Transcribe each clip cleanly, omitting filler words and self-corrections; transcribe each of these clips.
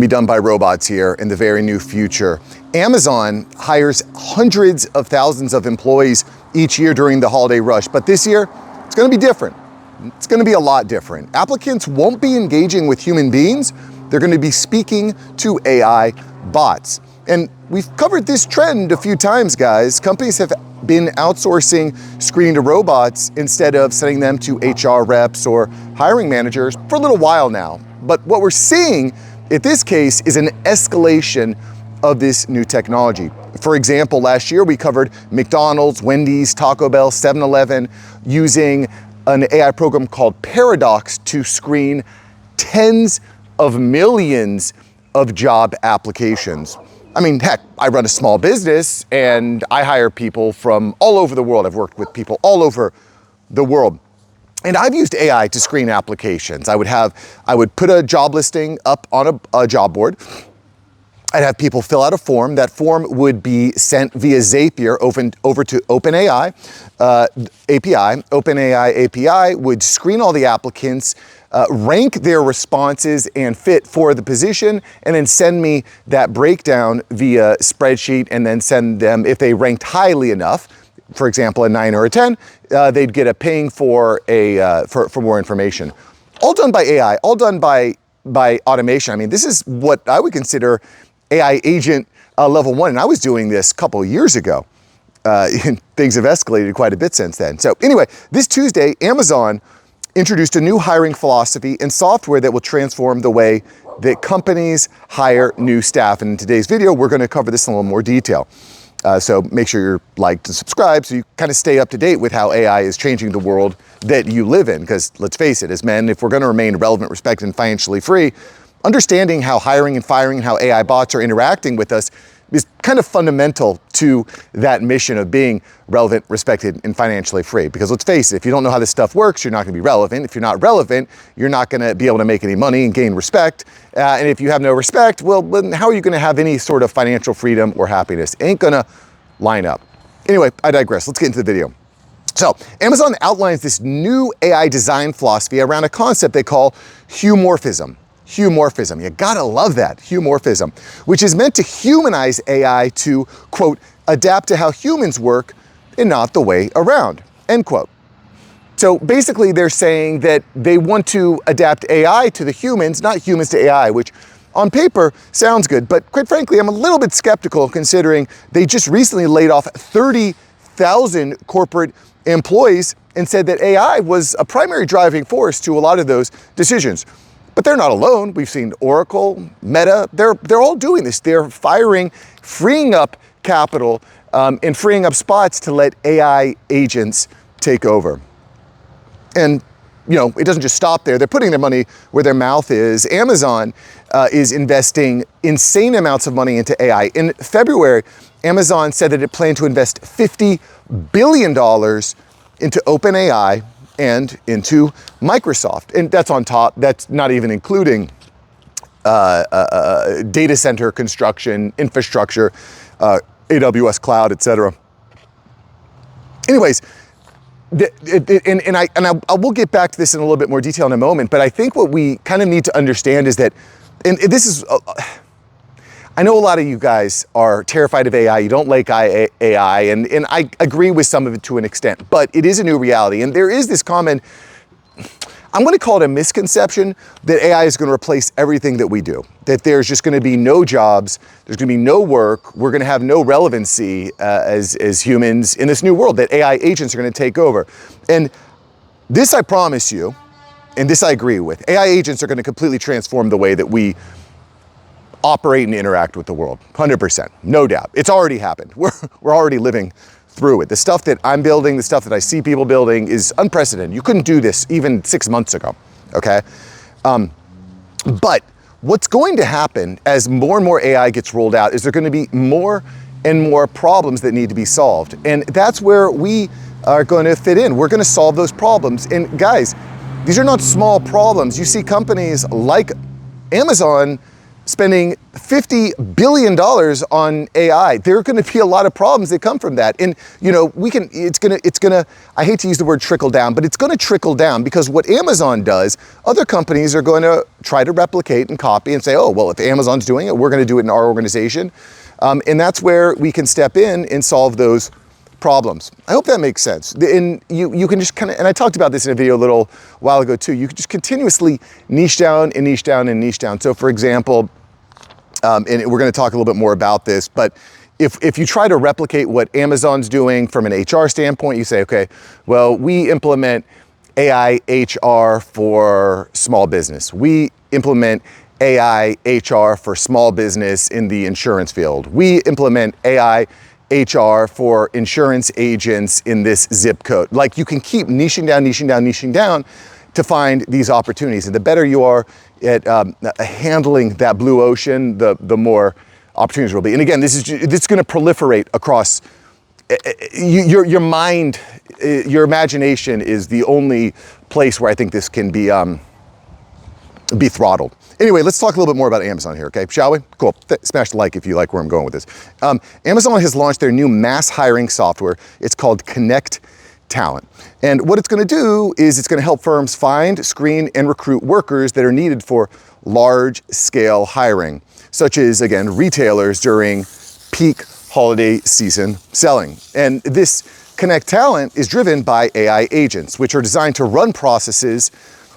Be done by robots here in the very near future. Amazon hires hundreds of thousands of employees each year during the holiday rush, but this year it's going to be different. It's going to be a lot different. Applicants won't be engaging with human beings. They're going to be speaking to AI bots. And we've covered this trend a few times, guys. Companies have been outsourcing screening to robots instead of sending them to HR reps or hiring managers for a little while now. But what we're seeing in this case is an escalation of this new technology. For example, last year we covered McDonald's, Wendy's, Taco Bell, 7-Eleven using an AI program called Paradox to screen tens of millions of job applications. I mean, heck, I run a small business and I hire people from all over the world. I've worked with people all over the world. And I've used AI to screen applications. I would put a job listing up on a job board. I'd have people fill out a form. That form would be sent via Zapier over to OpenAI API. OpenAI API would screen all the applicants, rank their responses and fit for the position, and then send me that breakdown via spreadsheet, and then send them, if they ranked highly enough, for example, a 9 or a 10, they'd get a ping for more information. All done by AI, all done by automation. I mean, this is what I would consider AI agent level 1, and I was doing this a couple of years ago. And things have escalated quite a bit since then. So anyway, this Tuesday, Amazon introduced a new hiring philosophy and software that will transform the way that companies hire new staff. And in today's video, we're going to cover this in a little more detail. So make sure you're liked and subscribed so you kind of stay up to date with how AI is changing the world that you live in. Because let's face it, as men, if we're going to remain relevant, respected, and financially free, understanding how hiring and firing and how AI bots are interacting with us is kind of fundamental to that mission of being relevant, respected, and financially free. Because let's face it, if you don't know how this stuff works, you're not going to be relevant. If you're not relevant, you're not going to be able to make any money and gain respect. And if you have no respect, well, then how are you going to have any sort of financial freedom or happiness? It ain't going to line up. Anyway, I digress. Let's get into the video. So Amazon outlines this new AI design philosophy around a concept they call humorphism. Humorphism, you gotta love that, humorphism, which is meant to humanize AI to, quote, adapt to how humans work and not the way around, end quote. So basically they're saying that they want to adapt AI to the humans, not humans to AI, which on paper sounds good, but quite frankly, I'm a little bit skeptical considering they just recently laid off 30,000 corporate employees and said that AI was a primary driving force to a lot of those decisions. But they're not alone. We've seen Oracle, Meta, they're all doing this. They're firing, freeing up capital and freeing up spots to let AI agents take over. And you know, it doesn't just stop there. They're putting their money where their mouth is. Amazon is investing insane amounts of money into AI. In February, Amazon said that it planned to invest $50 billion into OpenAI and into Microsoft. And that's on top, that's not even including data center construction, infrastructure, AWS cloud, etc. Anyways, I will get back to this in a little bit more detail in a moment, but I think what we kind of need to understand is that, and this is, I know a lot of you guys are terrified of AI, you don't like AI, and I agree with some of it to an extent, but it is a new reality. And there is this common, I'm going to call it a misconception, that AI is going to replace everything that we do, that there's just going to be no jobs, there's going to be no work, we're going to have no relevancy as humans in this new world, that AI agents are going to take over. And this I promise you, and this I agree with, AI agents are going to completely transform the way that we operate and interact with the world, 100%, no doubt. It's already happened. We're already living through it. The stuff that I'm building, the stuff that I see people building is unprecedented. You couldn't do this even 6 months ago, okay? But what's going to happen as more and more AI gets rolled out is there going to be more and more problems that need to be solved. And that's where we are going to fit in. We're going to solve those problems. And guys, these are not small problems. You see companies like Amazon spending $50 billion on AI. There are going to be a lot of problems that come from that. And, you know, I hate to use the word trickle down, but it's going to trickle down, because what Amazon does, other companies are going to try to replicate and copy and say, oh, well, if Amazon's doing it, we're going to do it in our organization. And that's where we can step in and solve those problems. I hope that makes sense. And you can just kind of, and I talked about this in a video a little while ago too, you can just continuously niche down and niche down and niche down. So for example, and we're going to talk a little bit more about this, but if you try to replicate what Amazon's doing from an HR standpoint, you say, okay, well, we implement AI HR for small business. We implement AI HR for small business in the insurance field. We implement AI HR for insurance agents in this zip code. Like, you can keep niching down, niching down, niching down to find these opportunities. And the better you are at handling that blue ocean, the more opportunities will be. And again, this is going to proliferate across your mind. Your imagination is the only place where I think this can be throttled. Anyway, let's talk a little bit more about Amazon here, okay? Shall we? Cool. Smash the like if you like where I'm going with this. Amazon has launched their new mass hiring software. It's called Connect Talent. And what it's going to do is it's going to help firms find, screen, and recruit workers that are needed for large-scale hiring, such as, again, retailers during peak holiday season selling. And this Connect Talent is driven by AI agents, which are designed to run processes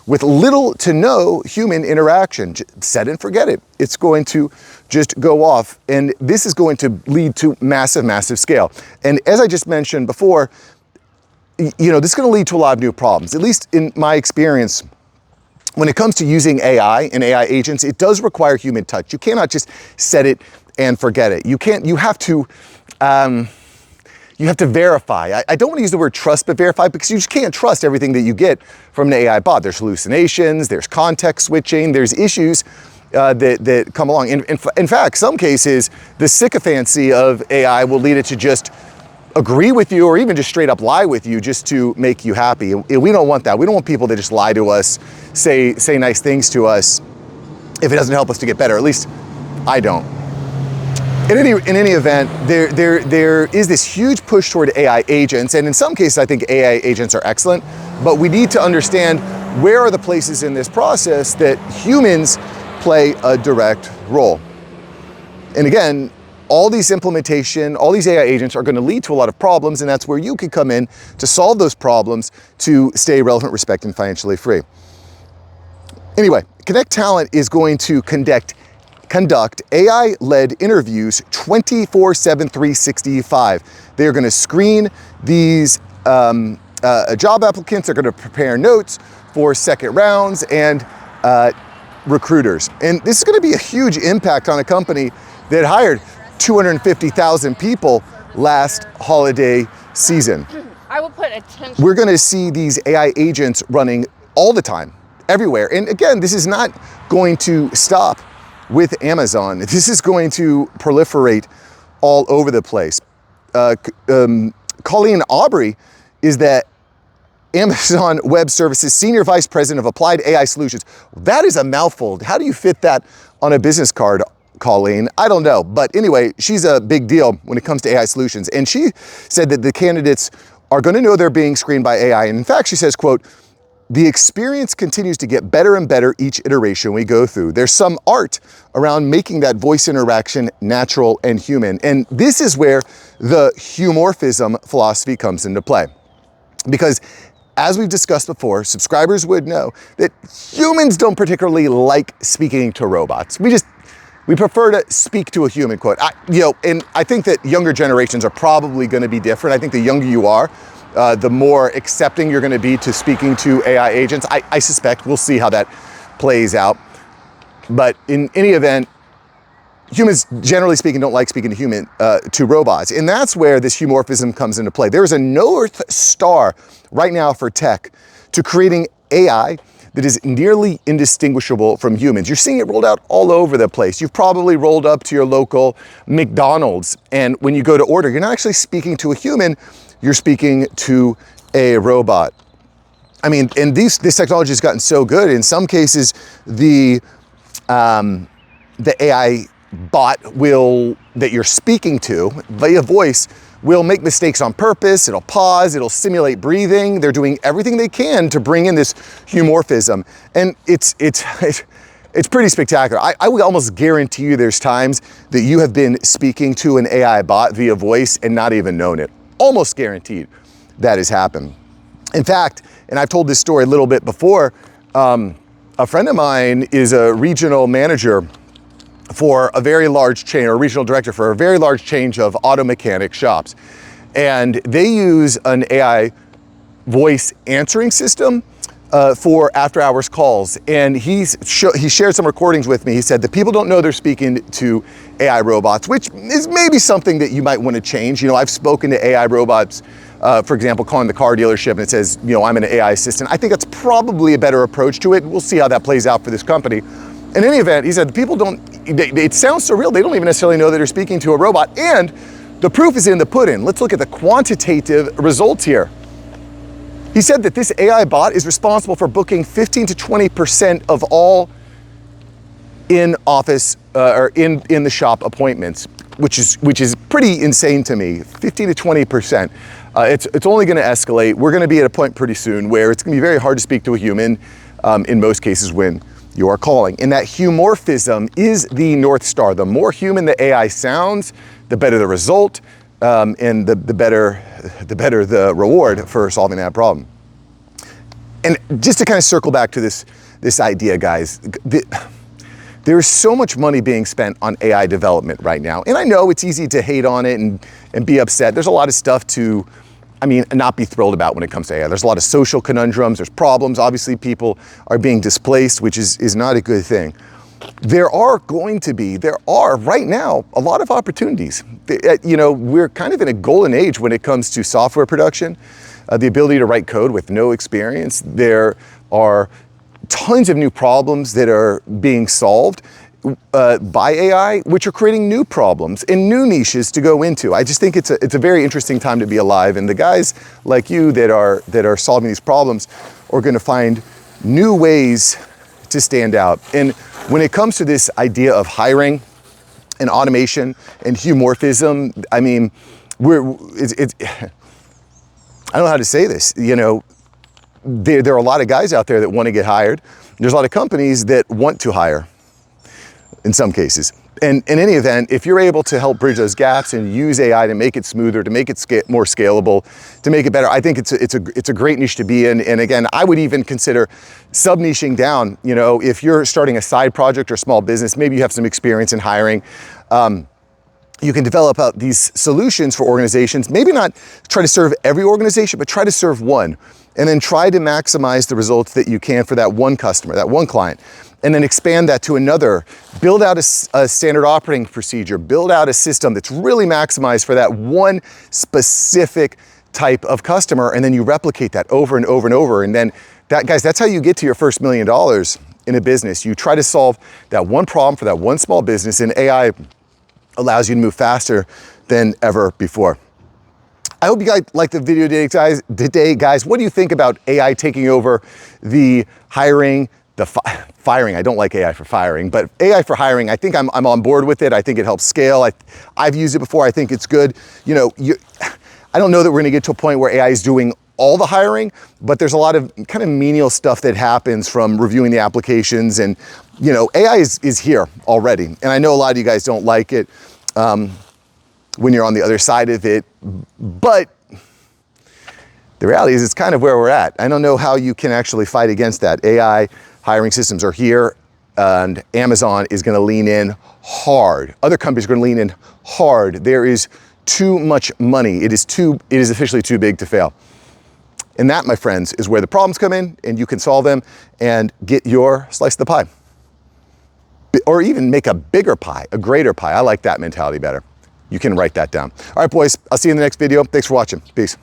with little to no human interaction. Set and forget it. It's going to just go off. And this is going to lead to massive, massive scale. And as I just mentioned before, you know, this is going to lead to a lot of new problems. At least in my experience, when it comes to using AI and AI agents, it does require human touch. You cannot just set it and forget it. You have to verify. I don't want to use the word trust, but verify, because you just can't trust everything that you get from an AI bot. There's hallucinations, there's context switching, there's issues that come along. In fact, some cases, the sycophancy of AI will lead it to just agree with you, or even just straight up lie with you just to make you happy. We don't want that. We don't want people that just lie to us, say nice things to us if it doesn't help us to get better. At least I don't. In any event, there is this huge push toward AI agents, and in some cases I think AI agents are excellent, but we need to understand where are the places in this process that humans play a direct role. And again, all these AI agents are going to lead to a lot of problems, and that's where you can come in to solve those problems to stay relevant, respected, and financially free. Anyway, Connect Talent is going to conduct AI-led interviews 24/7, 365. They're going to screen these job applicants. They're going to prepare notes for second rounds and recruiters. And this is going to be a huge impact on a company that hired 250,000 people last holiday season. I will put attention. We're going to see these AI agents running all the time, everywhere. And again, this is not going to stop with Amazon. This is going to proliferate all over the place. Colleen Aubrey is the Amazon Web Services Senior Vice President of Applied AI Solutions. That is a mouthful. How do you fit that on a business card, Colleen? I don't know. But anyway, she's a big deal when it comes to AI solutions. And she said that the candidates are going to know they're being screened by AI. And in fact, she says, quote, "The experience continues to get better and better each iteration we go through. There's some art around making that voice interaction natural and human." And this is where the humorphism philosophy comes into play. Because as we've discussed before, subscribers would know that humans don't particularly like speaking to robots. We prefer to speak to a human, quote. And I think that younger generations are probably going to be different. I think the younger you are, the more accepting you're going to be to speaking to AI agents. I suspect we'll see how that plays out. But in any event, humans, generally speaking, don't like speaking to robots. And that's where this humorphism comes into play. There is a North Star right now for tech to creating AI that is nearly indistinguishable from humans. You're seeing it rolled out all over the place. You've probably rolled up to your local McDonald's, and when you go to order, you're not actually speaking to a human, you're speaking to a robot. I mean, and this technology has gotten so good, in some cases, the the AI bot that you're speaking to via voice will make mistakes on purpose. It'll pause, it'll simulate breathing. They're doing everything they can to bring in this humorphism. And it's pretty spectacular. I would almost guarantee you there's times that you have been speaking to an AI bot via voice and not even known it. Almost guaranteed that has happened. In fact, and I've told this story a little bit before, a friend of mine is a regional manager for a very large chain, or regional director for a very large chain of auto mechanic shops. And they use an AI voice answering system for after hours calls. And he shared some recordings with me. He said that people don't know they're speaking to AI robots, which is maybe something that you might want to change. You know, I've spoken to AI robots, for example, calling the car dealership and it says, you know, I'm an AI assistant. I think that's probably a better approach to it. We'll see how that plays out for this company. In any event, he said, the people it sounds so real, they don't even necessarily know that they're speaking to a robot. And the proof is in the pudding. Let's look at the quantitative results here. He said that this AI bot is responsible for booking 15 to 20% of all in-office or in the shop appointments, which is pretty insane to me. 15 to 20%. It's only going to escalate. We're going to be at a point pretty soon where it's going to be very hard to speak to a human in most cases when you are calling. And that humorphism is the North Star. The more human the AI sounds, the better the result, and the better the reward for solving that problem. And just to kind of circle back to this idea, guys, there's so much money being spent on AI development right now. And I know it's easy to hate on it and be upset. There's a lot of stuff to, not be thrilled about when it comes to AI. There's a lot of social conundrums, there's problems. Obviously, people are being displaced, which is not a good thing. There are right now a lot of opportunities. You know, we're kind of in a golden age when it comes to software production, the ability to write code with no experience. There are tons of new problems that are being solved by AI, which are creating new problems and new niches to go into. I just think it's a very interesting time to be alive, and the guys like you that are solving these problems are going to find new ways to stand out. And when it comes to this idea of hiring and automation and humorphism, I don't know how to say this. You know, there are a lot of guys out there that want to get hired. There's a lot of companies that want to hire in some cases. And in any event, if you're able to help bridge those gaps and use AI to make it smoother, to make it more scalable, to make it better, I think it's a great niche to be in. And again, I would even consider sub-niching down. You know, if you're starting a side project or small business, maybe you have some experience in hiring, you can develop out these solutions for organizations, maybe not try to serve every organization, but try to serve one, and then try to maximize the results that you can for that one customer, that one client, and then expand that to another. Build out a standard operating procedure, build out a system that's really maximized for that one specific type of customer, and then you replicate that over and over and over. And then that's how you get to your first $1 million in a business. You try to solve that one problem for that one small business, and AI allows you to move faster than ever before. I hope you guys liked the video today, guys. What do you think about AI taking over the hiring, the firing? I don't like AI for firing, but AI for hiring, I think I'm on board with it. I think it helps scale. I've used it before. I think it's good. You know, I don't know that we're going to get to a point where AI is doing all the hiring, but there's a lot of kind of menial stuff that happens from reviewing the applications, and you know, AI is here already. And I know a lot of you guys don't like it when you're on the other side of it, but the reality is it's kind of where we're at. I don't know how you can actually fight against that. AI hiring systems are here, and Amazon is going to lean in hard. Other companies are going to lean in hard. There is too much money. It is officially too big to fail. And that, my friends, is where the problems come in, and you can solve them and get your slice of the pie. Or even make a bigger pie, a greater pie. I like that mentality better. You can write that down. All right, boys, I'll see you in the next video. Thanks for watching. Peace.